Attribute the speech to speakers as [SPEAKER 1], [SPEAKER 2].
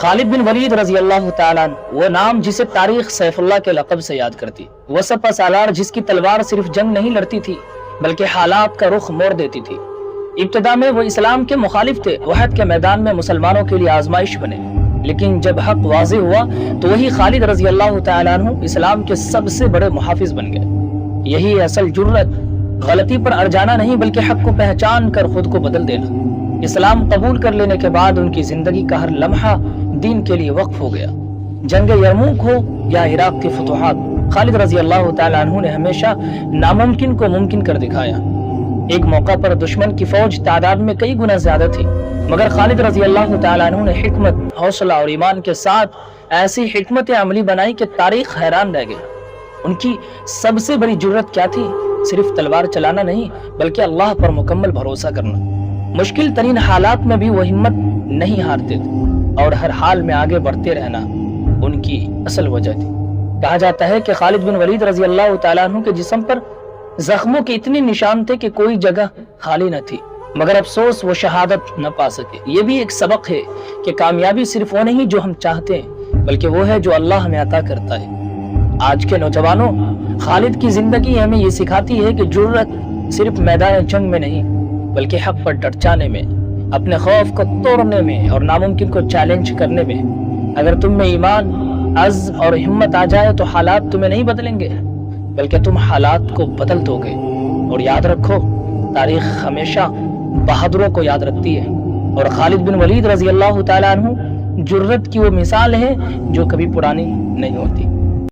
[SPEAKER 1] خالد بن ولید رضی اللہ تعالیٰ عنہ، وہ نام جسے تاریخ سیف اللہ کے لقب سے یاد کرتی، وہ سپہ سالار جس کی تلوار صرف جنگ نہیں لڑتی تھی بلکہ حالات کا رخ موڑ دیتی تھی۔ ابتدا میں وہ اسلام کے مخالف تھے، احد کے میدان میں مسلمانوں کے لیے آزمائش بنے، لیکن جب حق واضح ہوا تو وہی خالد رضی اللہ تعالیٰ عنہ اسلام کے سب سے بڑے محافظ بن گئے۔ یہی اصل جرأت، غلطی پر اڑ جانا نہیں بلکہ حق کو پہچان کر خود کو بدل دینا۔ اسلام قبول کر لینے کے بعد ان کی زندگی کا ہر لمحہ دین کے لیے وقف ہو گیا۔ جنگ یرموک ہو یا عراق کی فتوحات، خالد رضی اللہ تعالیٰ عنہ نے ہمیشہ ناممکن کو ممکن کر دکھایا۔ ایک موقع پر دشمن کی فوج تعداد میں کئی گنا زیادہ تھی، مگر خالد رضی اللہ تعالیٰ عنہ نے حکمت، حوصلہ اور ایمان کے ساتھ ایسی حکمت عملی بنائی کہ تاریخ حیران رہ گئی۔ ان کی سب سے بڑی جرأت کیا تھی؟ صرف تلوار چلانا نہیں بلکہ اللہ پر مکمل بھروسہ کرنا۔ مشکل ترین حالات میں بھی وہ ہمت نہیں ہارتے تھے اور ہر حال میں آگے بڑھتے رہنا ان کی اصل وجہ تھی۔ کہا جاتا ہے کہ خالد بن ولید رضی اللہ تعالیٰ عنہ کے جسم پر زخموں کے اتنے نشان تھے کہ کوئی جگہ خالی نہ تھی، مگر افسوس وہ شہادت نہ پا سکے۔ یہ بھی ایک سبق ہے کہ کامیابی صرف وہ نہیں جو ہم چاہتے ہیں بلکہ وہ ہے جو اللہ ہمیں عطا کرتا ہے۔ آج کے نوجوانوں، خالد کی زندگی ہمیں یہ سکھاتی ہے کہ جرأت صرف میدان جنگ میں نہیں بلکہ حق پر ڈٹ جانے میں، اپنے خوف کو توڑنے میں اور ناممکن کو چیلنج کرنے میں۔ اگر تم میں ایمان، عزم اور ہمت آ جائے تو حالات تمہیں نہیں بدلیں گے بلکہ تم حالات کو بدل دو گے۔ اور یاد رکھو، تاریخ ہمیشہ بہادروں کو یاد رکھتی ہے، اور خالد بن ولید رضی اللہ تعالیٰ عنہ جرأت کی وہ مثال ہے جو کبھی پرانی نہیں ہوتی۔